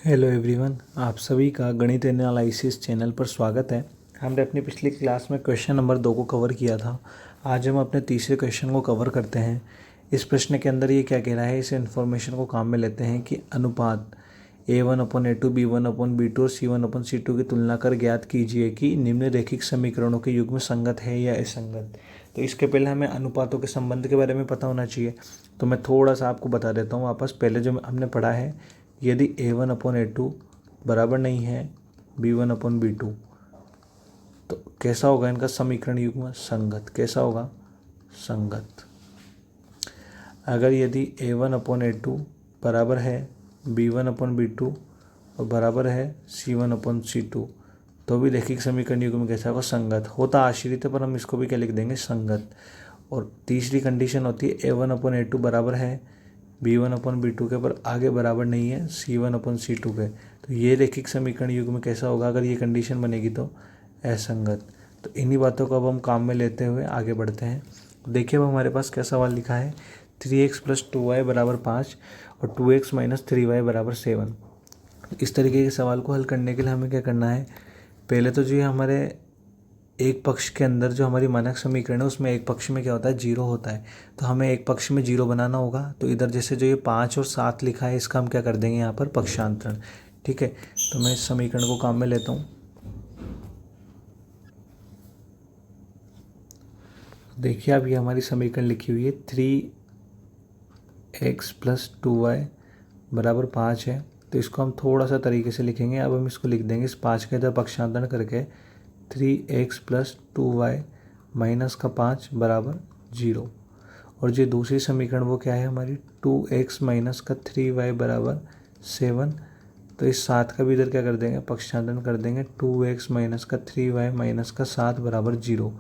Hello everyone, आप सभी का गणित एनालिसिस चैनल पर स्वागत है। हमने अपनी पिछली क्लास में क्वेश्चन नंबर 2 को कवर किया था। आज हम अपने तीसरे क्वेश्चन को कवर करते हैं। इस प्रश्न के अंदर ये क्या कह रहा है, इस इन्फॉर्मेशन को काम में लेते हैं कि अनुपात A1/A2 B1/B2 और C1/C2 की तुलना कर ज्ञात कीजिए कि निम्न रैखिक समीकरणों के युग्म संगत है या असंगत। तो इसके पहले हमें अनुपातों के संबंध के बारे में पता होना चाहिए। तो मैं थोड़ा सा आपको बता देता हूँ वापस। पहले जो हमने पढ़ा है, यदि A1/A2 बराबर नहीं है B1/B2 तो कैसा होगा इनका समीकरण युग्म संगत। कैसा होगा? संगत। अगर यदि A1/A2 बराबर है B1/B2 और बराबर है C1/C2 तो भी रैखिक समीकरण युग्म कैसा होगा? संगत। होता आश्रित है पर हम इसको भी क्या लिख देंगे? संगत। और तीसरी कंडीशन होती है A1/A2 बराबर है B1/B2 के, पर आगे बराबर नहीं है C1/C2 के। तो ये रैखिक समीकरण युग्म कैसा होगा? अगर ये कंडीशन बनेगी तो असंगत। तो इन्हीं बातों को अब हम काम में लेते हुए आगे बढ़ते हैं। देखिए अब हमारे पास क्या सवाल लिखा है, 3x + 2y = 5 और 2x - 3y = 7। इस तरीके के सवाल को हल करने के लिए हमें क्या करना है, पहले तो जो ये हमारे एक पक्ष के अंदर जो हमारी मानक समीकरण है उसमें एक पक्ष में क्या होता है? 0 होता है। तो हमें एक पक्ष में 0 बनाना होगा। तो इधर जैसे जो ये 5 और 7 लिखा है इसका हम क्या कर देंगे यहाँ पर? पक्षांतरण। ठीक है, तो मैं इस समीकरण को काम में लेता हूँ। देखिए अब ये हमारी समीकरण लिखी हुई है, 3x + 2y = 5 है। तो इसको हम थोड़ा सा तरीके से लिखेंगे। अब हम इसको लिख देंगे इस 5 का इधर पक्षांतरण करके 3x + 2y - 5 = 0। और जो दूसरी समीकरण वो क्या है हमारी? 2x - 3y = 7। तो इस 7 का भी इधर क्या कर देंगे? पक्षांतरण कर देंगे। 2x - 3y - 7 = 0।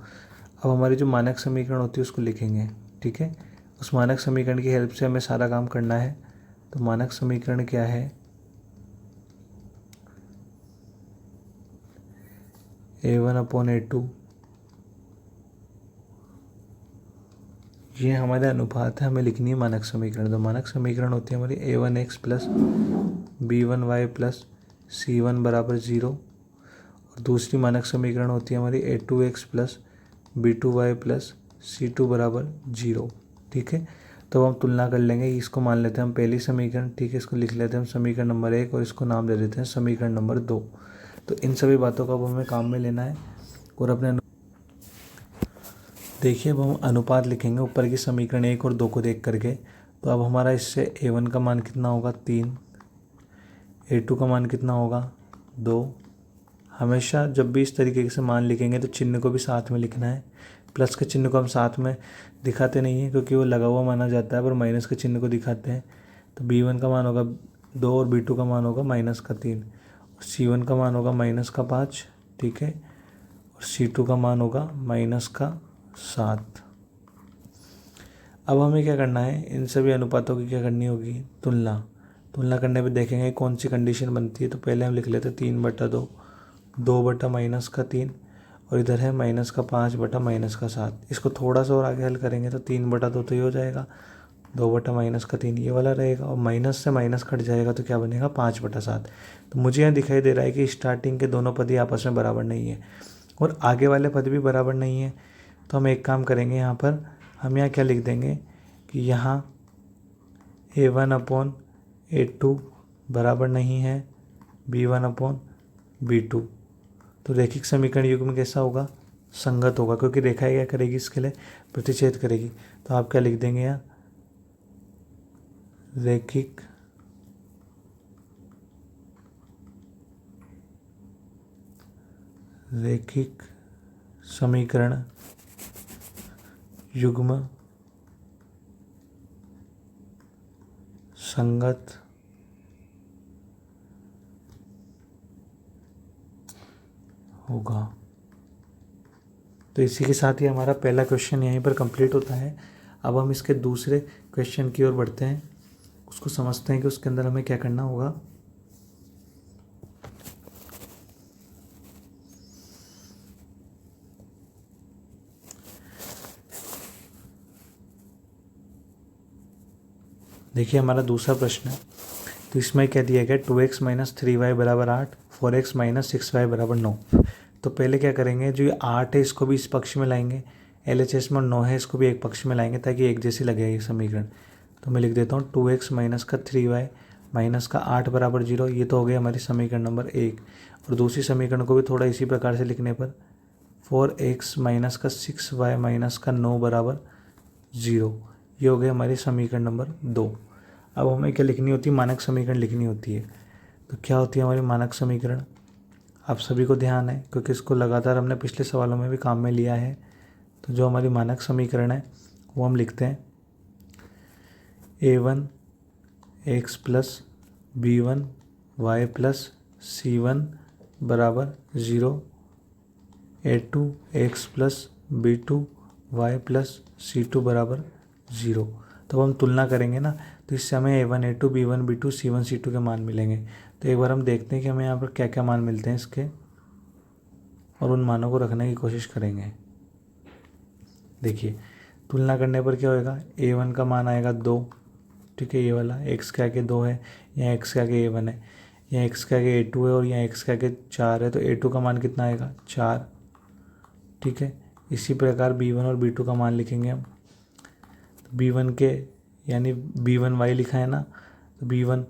अब हमारी जो मानक समीकरण होती है उसको लिखेंगे। ठीक है, उस मानक समीकरण की हेल्प से हमें सारा काम करना है। तो मानक समीकरण क्या है? A1/A2 ये हमारे अनुपात है, हमें लिखनी है मानक समीकरण। तो मानक समीकरण होती है हमारी A1x + B1y + C1 = 0। और दूसरी मानक समीकरण होती है हमारी A2x + B2y + C2 = 0। ठीक है, तो हम तुलना कर लेंगे। इसको मान लेते हैं हम पहली समीकरण। ठीक है, इसको लिख लेते हैं हम समीकरण नंबर 1 और इसको नाम दे देते हैं समीकरण नंबर 2। तो इन सभी बातों को अब हमें काम में लेना है और अपने देखिए अब हम अनुपात लिखेंगे ऊपर की समीकरण 1 और 2 को देख करके। तो अब हमारा इससे A1 का मान कितना होगा? 3। A2 का मान कितना होगा? 2। हमेशा जब भी इस तरीके से मान लिखेंगे तो चिन्ह को भी साथ में लिखना है। प्लस के चिन्ह को हम साथ में दिखाते नहीं हैं क्योंकि वो लगा हुआ माना जाता है, पर माइनस के चिन्ह को दिखाते हैं। तो B1 का मान होगा 2 और B2 का मान होगा -3 और C1 का मान होगा -5। ठीक है, और C2 का मान होगा -7। अब हमें क्या करना है, इन सभी अनुपातों की क्या करनी होगी? तुलना करने पे देखेंगे कौन सी कंडीशन बनती है। तो पहले हम लिख लेते हैं 3/2, 2/-3 और इधर है -5 बटा -7। इसको थोड़ा सा और आगे हल करेंगे तो 3/2 तो ये हो जाएगा, 2/-3 ये वाला रहेगा और माइनस से माइनस कट जाएगा तो क्या बनेगा? 5/7। तो मुझे यहाँ दिखाई दे रहा है कि स्टार्टिंग के दोनों पद ही आपस में बराबर नहीं है और आगे वाले पद भी बराबर नहीं है। तो हम एक काम करेंगे, यहाँ पर हम यहाँ क्या लिख देंगे कि यहाँ A1/A2 बराबर नहीं है B1/B2। तो रैखिक समीकरण युग्म कैसा होगा? संगत होगा, क्योंकि रेखा क्या करेगी? इसके लिए प्रतिच्छेद करेगी। तो आप क्या लिख देंगे यहाँ? रैखिक समीकरण युग्म संगत होगा। तो इसी के साथ ही हमारा पहला क्वेश्चन यहीं पर कंप्लीट होता है। अब हम इसके दूसरे क्वेश्चन की ओर बढ़ते हैं, उसको समझते हैं कि उसके अंदर हमें क्या करना होगा। देखिए हमारा दूसरा प्रश्न है, तो इसमें क्या दिया गया 2x माइनस 3y बराबर 8, 4x माइनस 6y बराबर 9। तो पहले क्या करेंगे, जो ये 8 है इसको भी इस पक्ष में लाएंगे, LHS में 9 है इसको भी एक पक्ष में लाएंगे ताकि एक जैसी लगे ये समीकरण। तो मैं लिख देता हूँ 2x माइनस का 3y माइनस का 8 बराबर 0। ये तो हो गया हमारी समीकरण नंबर 1। और दूसरी समीकरण को भी थोड़ा इसी प्रकार से लिखने पर 4x माइनस का 6y माइनस का 9 बराबर 0। ये हो गया हमारी समीकरण नंबर 2। अब हमें क्या लिखनी होती है, मानक समीकरण लिखनी होती है। तो क्या होती है हमारी मानक समीकरण, आप सभी को ध्यान है क्योंकि इसको लगातार हमने पिछले सवालों में भी काम में लिया है। तो जो हमारी मानक समीकरण है वो हम लिखते हैं a1 x plus b1 y plus c1 बराबर 0, a2 x plus b2 y plus c2 बराबर 0। तो हम तुलना करेंगे ना, तो इससे हमें a1 a2 b1 b2 c1 c2 के मान मिलेंगे। तो एक बार हम देखते हैं कि हमें यहाँ पर क्या क्या मान मिलते हैं इसके, और उन मानों को रखने की कोशिश करेंगे। देखिए तुलना करने पर क्या होएगा, a1 का मान आएगा 2, ठीक है, ये वाला x के आगे 2 है, यहाँ x के आगे a1 है, यहाँ x के आगे a2 है और यहाँ x के आगे 4 है। तो a2 का मान कितना आएगा 4, ठीक है। इसी प्रकार b1 और b2 का मान लिखेंगे हम। तो b1 के यानी b1 y लिखा है ना, तो b1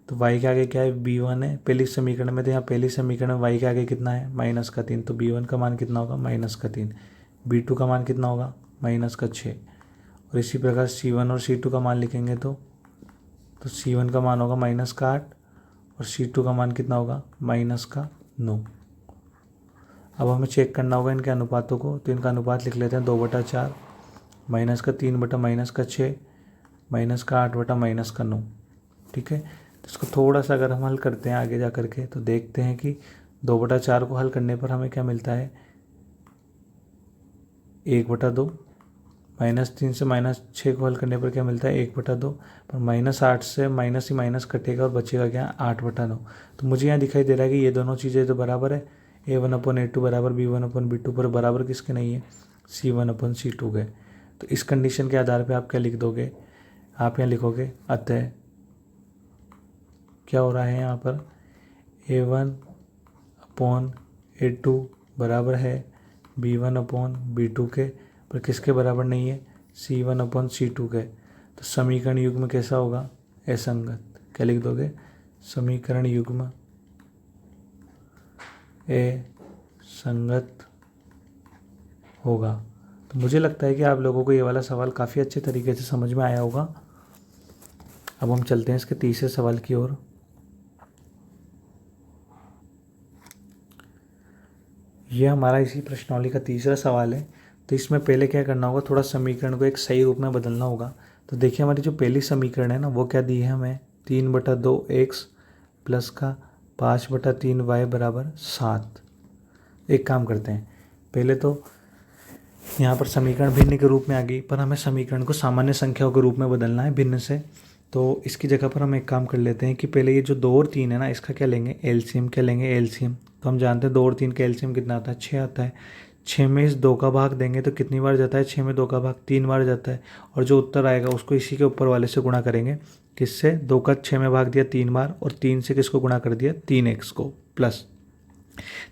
तो y के आगे क्या है, b1 है पहली समीकरण में। तो यहाँ पहली समीकरण में y के आगे कितना है -3, तो b1 का मान कितना होगा -3, b2 का मान कितना होगा -6। और इसी प्रकार c1 और c2 का मान लिखेंगे तो c1 का मान होगा -8 और c2 का मान कितना होगा -9। अब हमें चेक करना होगा इनके अनुपातों को। तो इनका अनुपात लिख लेते हैं 2/4 -3/-6 -8/-9, ठीक है। तो इसको थोड़ा सा अगर हम हल करते हैं आगे जा करके तो देखते हैं कि 2/4 को हल करने पर हमें क्या मिलता है 1/2, -3 से -6 को हल करने पर क्या मिलता है 1/2, पर -8 से माइनस ही माइनस कटेगा और बचेगा क्या 8/9। तो मुझे यहाँ दिखाई दे रहा है कि ये दोनों चीज़ें तो बराबर है, a1/a2 बराबर b1/b2 पर बराबर किसके नहीं है c1/c2 के। तो इस कंडीशन के आधार पे आप क्या लिख दोगे, आप यहाँ लिखोगे अतः क्या हो रहा है यहाँ पर a1/a2 बराबर है b1/b2 के, पर किसके बराबर नहीं है c1/c2 के। तो समीकरण युग्म कैसा होगा असंगत। क्या लिख दोगे, समीकरण युग्म असंगत होगा। तो मुझे लगता है कि आप लोगों को ये वाला सवाल काफ़ी अच्छे तरीके से समझ में आया होगा। अब हम चलते हैं इसके तीसरे सवाल की ओर। यह हमारा इसी प्रश्नावली का तीसरा सवाल है। तो इसमें पहले क्या करना होगा, थोड़ा समीकरण को एक सही रूप में बदलना होगा। तो देखिए हमारी जो पहली समीकरण है ना वो क्या दी है हमें 3/2x प्लस का 5/3y बराबर 7। एक काम करते हैं, पहले तो यहाँ पर समीकरण भिन्न के रूप में आ गई, पर हमें समीकरण को सामान्य संख्याओं के रूप में बदलना है भिन्न से। तो इसकी जगह पर हम एक काम कर लेते हैं कि पहले ये जो 2 और 3 है ना इसका क्या लेंगे एलसीएम। क्या लेंगे एलसीएम। तो हम जानते हैं 2 और 3 का एलसीएम कितना आता है 6 आता है। 6 में इस 2 का भाग देंगे तो कितनी बार जाता है 6 में 2 का भाग 3 बार जाता है। और जो उत्तर आएगा उसको इसी के ऊपर वाले से गुणा करेंगे, किससे 2 का 6 में भाग दिया 3 बार और 3 से किसको गुणा कर दिया 3x को, प्लस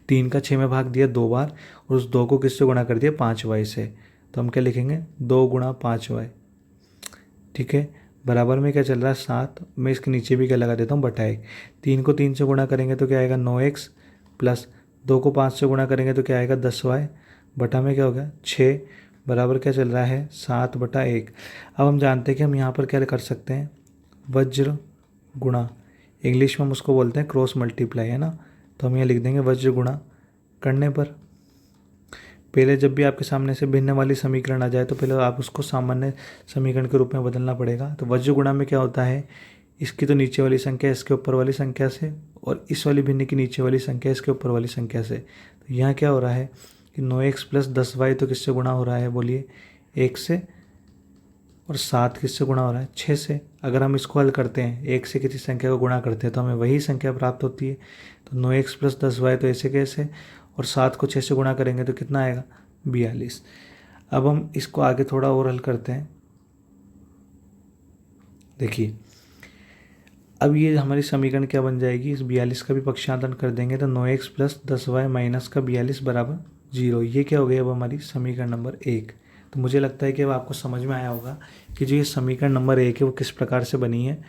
3 का 6 में भाग दिया 2 बार और उस 2 को किससे गुणा कर दिया 5y से। तो हम क्या लिखेंगे 2 × 5y, ठीक है, बराबर में क्या चल रहा है 7। मैं इसके नीचे भी क्या लगा देता हूँ बटा 1। 3 को 3 से गुणा करेंगे तो क्या आएगा 9x, प्लस 2 को 5 से गुणा करेंगे तो क्या आएगा 10y, बटा में क्या होगा 6, बराबर क्या चल रहा है 7/1। अब हम जानते हैं कि हम यहाँ पर क्या कर सकते हैं वज्र गुणा, इंग्लिश में हम उसको बोलते हैं क्रॉस मल्टीप्लाई, है ना। तो हम यहाँ लिख देंगे वज्र गुणा करने पर पहले जब भी आपके सामने से भिन्न वाली समीकरण आ जाए तो पहले आप उसको सामान्य समीकरण के रूप में बदलना पड़ेगा। तो वज्र गुणा में क्या होता है, इसकी तो नीचे वाली संख्या इसके ऊपर वाली संख्या से और इस वाली भिन्न की नीचे वाली संख्या इसके ऊपर वाली संख्या से। तो यहाँ क्या हो रहा है कि 9x प्लस 10y तो किससे गुणा हो रहा है बोलिए 1 से, और 7 किससे गुणा हो रहा है 6 से। अगर हम इसको हल करते हैं 1 से किसी संख्या को गुणा करते हैं तो हमें वही संख्या प्राप्त होती है। तो 9x प्लस 10y तो ऐसे कैसे, और 7 को 6 से गुणा करेंगे तो कितना आएगा 42। अब हम इसको आगे थोड़ा और हल करते हैं। देखिए अब ये हमारी समीकरण क्या बन जाएगी, इस 42 का भी पक्षांतरण कर देंगे तो 9x प्लस 10y माइनस का 42 बराबर 0। ये क्या हो गई अब हमारी समीकरण नंबर 1। तो मुझे लगता है कि अब आपको समझ में आया होगा कि जो ये समीकरण नंबर 1 है वो किस प्रकार से बनी है।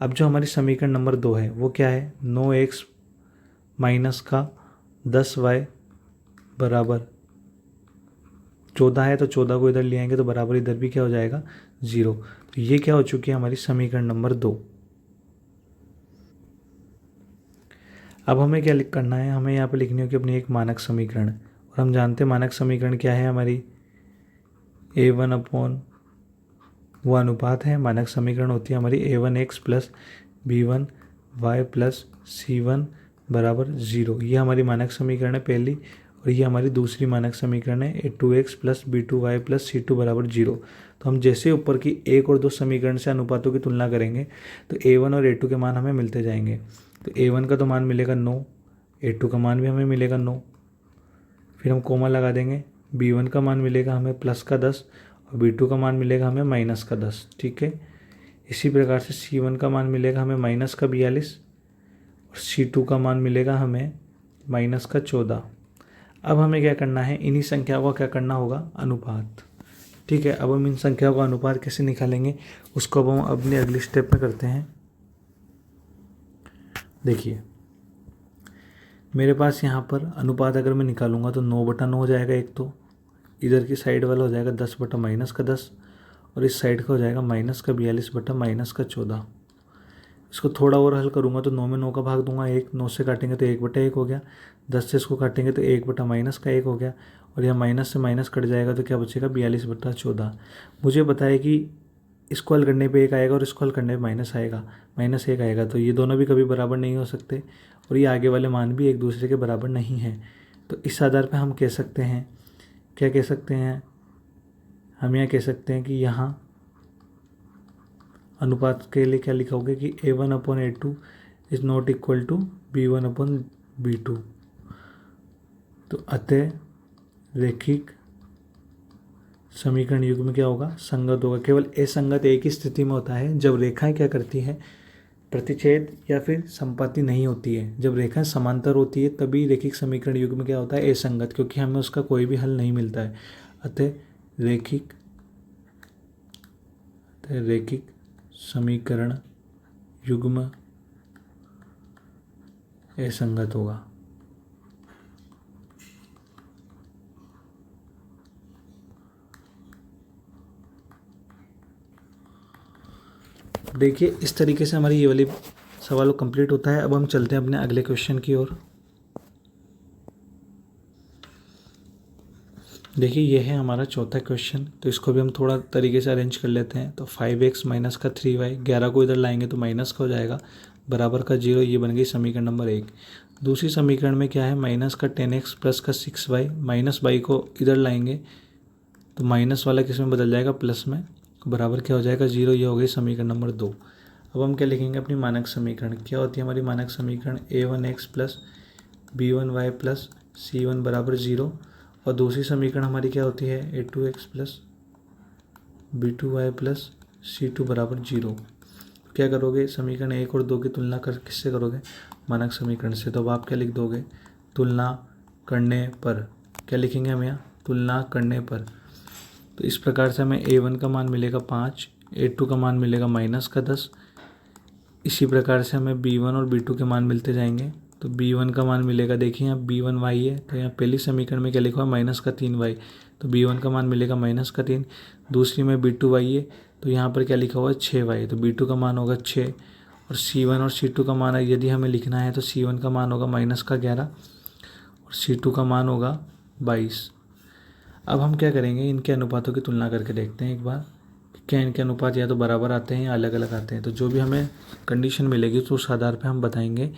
अब जो हमारी समीकरण नंबर 2 है वो क्या है, 9x माइनस का 10y बराबर 14 है, तो 14 को इधर ले आएंगे तो बराबर इधर भी क्या हो जाएगा 0। तो ये क्या हो चुकी है हमारी समीकरण नंबर 2। अब हमें क्या करना है, हमें यहाँ पर लिखनी होगी अपनी एक मानक समीकरण, और हम जानते हैं मानक समीकरण क्या है हमारी, a1/, वो अनुपात है। मानक समीकरण होती है हमारी a1x plus b1y plus c1 बराबर 0। ये हमारी मानक समीकरण है पहली, और ये हमारी दूसरी मानक समीकरण है a2x plus b2y plus c2 बराबर 0। तो हम जैसे ऊपर की 1 और 2 समीकरण से अनुपातों की तुलना करेंगे तो a1 और a2 के मान हमें मिलते जाएंगे। तो a1 का तो मान मिलेगा 9, a2 का मान भी हमें मिलेगा 9, फिर हम कोमा लगा देंगे, b1 का मान मिलेगा हमें प्लस का 10 और b2 का मान मिलेगा हमें माइनस का 10। ठीक है, इसी प्रकार से c1 का मान मिलेगा हमें माइनस का 42 और c2 का मान मिलेगा हमें माइनस का 14। अब हमें क्या करना है, इन्हीं संख्याओं का क्या करना होगा, अनुपात। ठीक है, अब हम इन संख्याओं का अनुपात कैसे निकालेंगे उसको अब हम अपने अगले स्टेप में करते हैं। देखिए मेरे पास यहाँ पर अनुपात अगर मैं निकालूंगा तो 9/9 हो जाएगा, एक तो इधर की साइड वाला हो जाएगा 10 बटा माइनस का 10, और इस साइड का हो जाएगा माइनस का 42 बटा माइनस का 14। इसको थोड़ा और हल करूँगा तो 9 में 9 का भाग दूंगा, 1 9 से काटेंगे तो 1/1 हो गया, 10 से इसको काटेंगे तो 1 बटा माइनस का 1 हो गया, और यह माइनस से माइनस कट जाएगा तो क्या बचेगा 42 बटा 14। मुझे बताया कि इसको हल करने पे 1 आएगा और इसको हल करने पे माइनस आएगा, -1 आएगा, तो ये दोनों भी कभी बराबर नहीं हो सकते और ये आगे वाले मान भी एक दूसरे के बराबर नहीं हैं। तो इस आधार पर हम कह सकते हैं, क्या कह सकते हैं, हम यह कह सकते हैं कि यहाँ अनुपात के लिए क्या लिखोगे कि a1/a2 is not equal to b1/b2। तो अतः रैखिक समीकरण युग्म क्या होगा, संगत होगा। केवल असंगत एक ही स्थिति में होता है, जब रेखाएं क्या करती हैं, प्रतिच्छेद या फिर संपाति नहीं होती है। जब रेखाएं समांतर होती है तभी रैखिक समीकरण युग्म क्या होता है, असंगत, क्योंकि हमें उसका कोई भी हल नहीं मिलता है। अतः रैखिक समीकरण युग्म असंगत होगा। देखिए इस तरीके से हमारी ये वाली सवाल कंप्लीट होता है। अब हम चलते हैं अपने अगले क्वेश्चन की ओर। देखिए ये है हमारा चौथा क्वेश्चन, तो इसको भी हम थोड़ा तरीके से अरेंज कर लेते हैं। तो 5x माइनस का 3y, 11 को इधर लाएंगे तो माइनस का हो जाएगा, बराबर का 0। ये बन गई समीकरण नंबर 1। दूसरी समीकरण में क्या है, माइनस का 10x प्लस का 6y, माइनस y को इधर लाएंगे तो माइनस वाला किस में बदल जाएगा, प्लस में, बराबर क्या हो जाएगा 0। ये हो गई समीकरण नंबर 2। अब हम क्या लिखेंगे, अपनी मानक समीकरण क्या होती है हमारी मानक समीकरण, a1x plus b1y plus c1 बराबर 0। और दूसरी समीकरण हमारी क्या होती है, a2x plus b2y plus c2 बराबर 0। क्या करोगे, समीकरण 1 और 2 की तुलना कर किससे करोगे, मानक समीकरण से। तो अब आप क्या लिख दोगे, तुलना करने पर, क्या लिखेंगे हम यहाँ, तुलना करने पर। तो इस प्रकार से हमें a1 का मान मिलेगा 5, a2 का मान मिलेगा माइनस का 10। इसी प्रकार से हमें b1 और b2 के मान मिलते जाएंगे। तो b1 का मान मिलेगा, देखिए यहाँ b1y है, तो यहाँ पहली समीकरण में क्या लिखा हुआ, माइनस का 3y, तो b1 का मान मिलेगा माइनस का 3। दूसरी में b2y है, तो यहाँ पर क्या लिखा हुआ है 6y, तो b2 का मान होगा 6। और c1 और c2 का मान यदि हमें लिखना है तो c1 का मान होगा माइनस का 11 और c2 का मान होगा 22। अब हम क्या करेंगे, इनके अनुपातों की तुलना करके देखते हैं एक बार, क्या इनके अनुपात या तो बराबर आते हैं या अलग अलग आते हैं। तो जो भी हमें कंडीशन मिलेगी तो उस आधार पर हम बताएंगे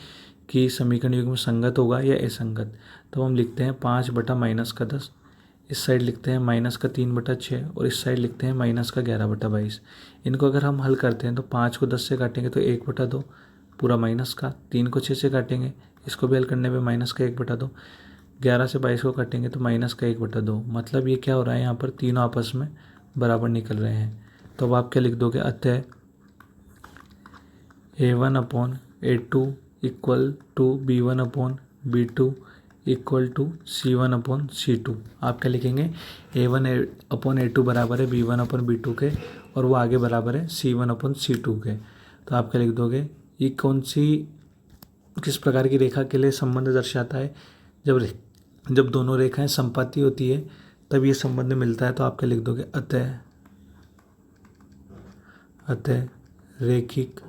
कि समीकरण युग्म संगत होगा या असंगत। तो हम लिखते हैं 5 बटा माइनस का 10, इस साइड लिखते हैं माइनस का 3 बटा 6 और इस साइड लिखते हैं माइनस का 11 बटा 22। इनको अगर हम हल करते हैं तो 5 को 10 से काटेंगे तो 1 बटा 2 पूरा माइनस का, 3 को 6 से काटेंगे, इसको भी हल करने पे माइनस का 1 बटा 2, 11 से 22 को काटेंगे तो माइनस का 1 बटा 2। मतलब ये क्या हो रहा है, यहाँ पर तीनों आपस में बराबर निकल रहे हैं। तो अब आप क्या लिख दोगे, अतः A1 upon A2 equal to B1 upon B2 equal to C1 upon C2। आप क्या लिखेंगे, A1 अपॉन A2 बराबर है B1 अपॉन B2 के, और वो आगे बराबर है C1 अपॉन C2 के। तो आप क्या लिख दोगे, ये कौन सी किस प्रकार की रेखा के लिए संबंध दर्शाता है, जब दोनों रेखाएं संपाती होती है तब ये संबंध मिलता है। तो आप क्या लिख दोगे, अतः रेखिक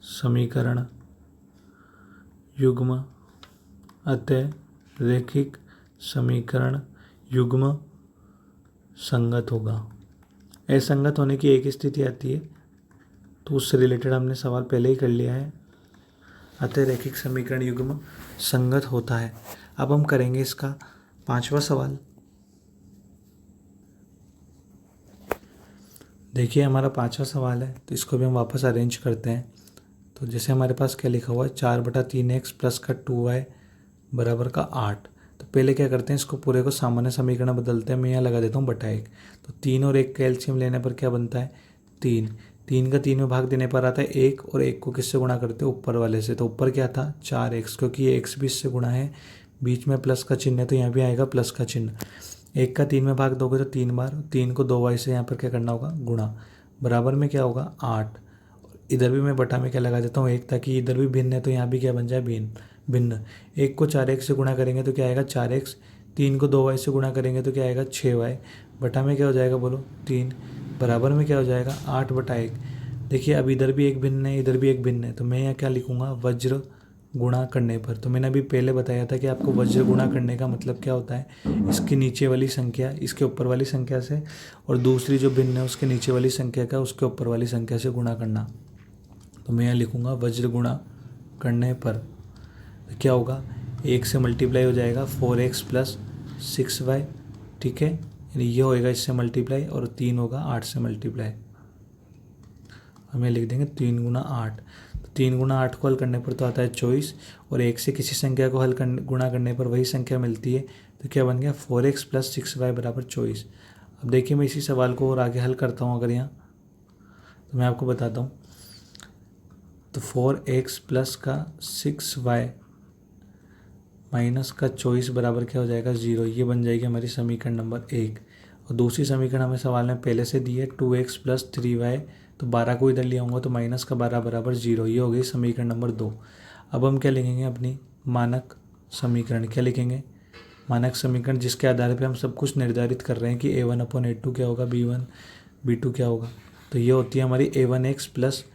समीकरण युग्म, अतः रेखिक समीकरण युग्म संगत होगा। असंगत होने की एक स्थिति आती है, तो उससे रिलेटेड हमने सवाल पहले ही कर लिया है। अतः रैखिक समीकरण युग्म संगत होता है। अब हम करेंगे इसका 5वां सवाल। देखिए हमारा 5वां सवाल है, तो इसको भी हम वापस अरेंज करते हैं। तो जैसे हमारे पास क्या लिखा हुआ है, 4/3x प्लस का 2y बराबर का 8। तो पहले क्या करते हैं, इसको पूरे को सामान्य समीकरण में बदलते हैं। मैं यहाँ लगा देता हूँ बटा 1। तो 3 और 1 का एलसीएम लेने पर क्या बनता है, 3। 3 का 3 में भाग देने पर आता है 1, और 1 को किससे गुणा करते हैं, ऊपर वाले से। तो ऊपर क्या था, 4x, क्योंकि ये x भी इससे गुणा है, बीच में प्लस का चिन्ह है तो यहाँ भी आएगा प्लस का चिन्ह। 1 का 3 में भाग दोगे तो 3 बार, 3 को 2y से यहाँ पर क्या करना होगा, गुणा। बराबर में क्या होगा, 8। इधर भी मैं बटा में क्या लगा देता हूँ 1, ताकि इधर भी भिन्न है तो यहाँ भी क्या बन जाए, भिन्न। 1 को 4x से गुणा करेंगे तो क्या आएगा, 4x। 3 को 2y से गुणा करेंगे तो क्या आएगा, 6y। बटा में क्या हो जाएगा, बोलो 3। बराबर में क्या हो जाएगा, 8/1। देखिए अब इधर भी एक भिन्न है, इधर भी एक भिन्न है, तो मैं यहाँ क्या लिखूँगा, वज्र गुणा करने पर। तो मैंने अभी पहले बताया था कि आपको वज्र गुणा करने का मतलब क्या होता है, इसकी नीचे वाली संख्या इसके ऊपर वाली संख्या से, और दूसरी जो भिन्न है उसके नीचे वाली संख्या का उसके ऊपर वाली संख्या से गुणा करना। तो मैं यहाँ लिखूँगा वज्र गुणा करने पर तो क्या होगा, 1 से मल्टीप्लाई हो जाएगा 4x प्लस 6y, ठीक है, यानी ये होएगा इससे मल्टीप्लाई, और 3 होगा 8 से मल्टीप्लाई। हमें लिख देंगे 3 गुना 8। तो 3 गुना 8 को हल करने पर तो आता है 24, और 1 से किसी संख्या को गुणा करने पर वही संख्या मिलती है। तो क्या बन गया, 4x प्लस 6y बराबर 24। अब देखिए मैं इसी सवाल को और आगे हल करता हूँ। अगर यहाँ तो मैं आपको बताता हूँ, तो 4x प्लस का 6y माइनस का 24 बराबर क्या हो जाएगा, 0। ये बन जाएगी हमारी समीकरण नंबर 1। और दूसरी समीकरण हमें सवाल में पहले से दी है, 2x प्लस 3y। तो 12 को इधर ले आऊँगा तो माइनस का 12 बराबर 0। ये हो गई समीकरण नंबर 2। अब हम क्या लिखेंगे, अपनी मानक समीकरण। क्या लिखेंगे, मानक समीकरण जिसके आधार पर हम सब कुछ निर्धारित कर रहे हैं कि A1/A2 क्या होगा, B1 B2 क्या होगा। तो ये होती है हमारी A1x plus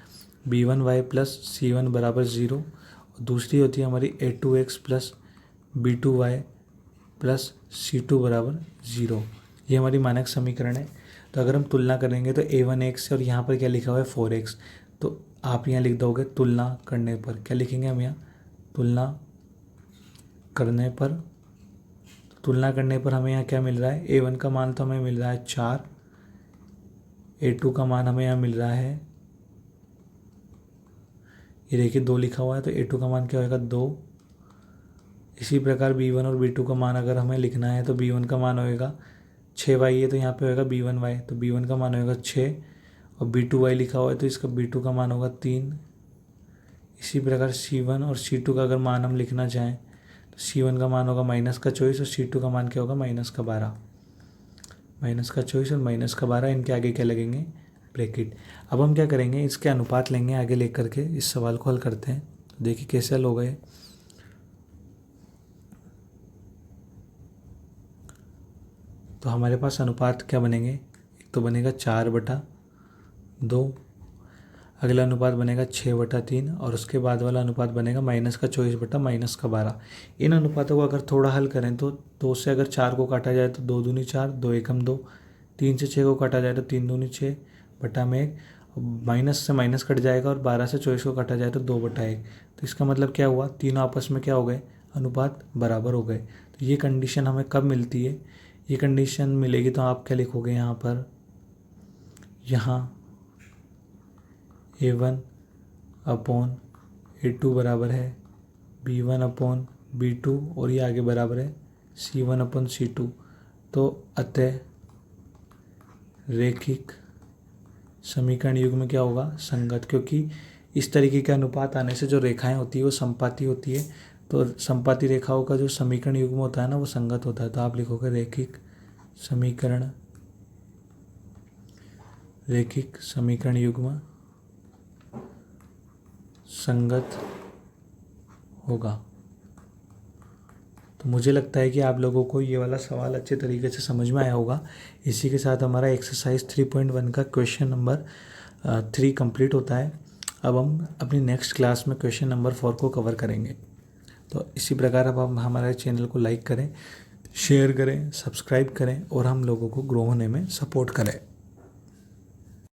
B1y plus C1 बराबर 0। और दूसरी होती है हमारी A2x plus B2y plus C2 बराबर 0। ये हमारी मानक समीकरण है। तो अगर हम तुलना करेंगे तो A1x और यहाँ पर क्या लिखा हुआ है, 4x। तो आप यहाँ लिख दोगे तुलना करने पर। क्या लिखेंगे हम यहाँ, तुलना करने पर। तुलना करने पर हमें यहाँ क्या मिल रहा है, A1 का मान तो हमें मिल रहा है 4, A2 का मान हमें यहाँ मिल रहा है, ये देखिए 2 लिखा हुआ है, तो A2 का मान क्या होगा, 2। इसी प्रकार B1 और B2 का मान अगर हमें लिखना है तो B1 का मान होएगा 6y है, तो यहाँ पे होएगा B1y, तो B1 का मान होएगा 6। और B2y लिखा हुआ है तो इसका B2 का मान होगा 3। इसी प्रकार C1 और C2 का अगर मान हम लिखना चाहें तो C1 का मान होगा माइनस का 24, और C2 का मान क्या होगा, माइनस का 12। माइनस का 24 और माइनस का 12, इनके आगे क्या लगेंगे, ब्रैकेट। अब हम क्या करेंगे, इसके अनुपात लेंगे आगे लेकर के इस सवाल को हल करते हैं। देखिए कैसे हल हो गए। तो हमारे पास अनुपात क्या बनेंगे, एक तो बनेगा 4/2, अगला अनुपात बनेगा 6/3, और उसके बाद वाला अनुपात बनेगा माइनस का 24 बटा माइनस का 12। इन अनुपातों को अगर थोड़ा हल करें तो 2 से अगर 4 को काटा जाए तो 2 दूनी 4, 2 एकम 2। 3 से 6 को काटा जाए तो 3 दूनी 6 बटा में 1, माइनस से माइनस कट जाएगा, और 12 से 24 को काटा जाए तो 2/1। तो इसका मतलब क्या हुआ, तीनों आपस में क्या हो गए, अनुपात बराबर हो गए। तो ये कंडीशन हमें कब मिलती है, ये कंडीशन मिलेगी तो आप क्या लिखोगे यहाँ पर, यहाँ A1/A2 बराबर है B1/B2, और ये आगे बराबर है C1/C2। तो अतः रैखिक समीकरण युग्म क्या होगा, संगत, क्योंकि इस तरीके के अनुपात आने से जो रेखाएं होती है वो समपाती होती है, तो समपाती रेखाओं का जो समीकरण युग्म होता है ना वो संगत होता है। तो आप लिखोगे रैखिक समीकरण युग्म संगत होगा। तो मुझे लगता है कि आप लोगों को ये वाला सवाल अच्छे तरीके से समझ में आया होगा। इसी के साथ हमारा एक्सरसाइज 3.1 का क्वेश्चन नंबर 3 कंप्लीट होता है। अब हम अपनी नेक्स्ट क्लास में क्वेश्चन नंबर 4 को कवर करेंगे। तो इसी प्रकार अब हम हमारे चैनल को लाइक करें, शेयर करें, सब्सक्राइब करें और हम लोगों को ग्रो होने में सपोर्ट करें।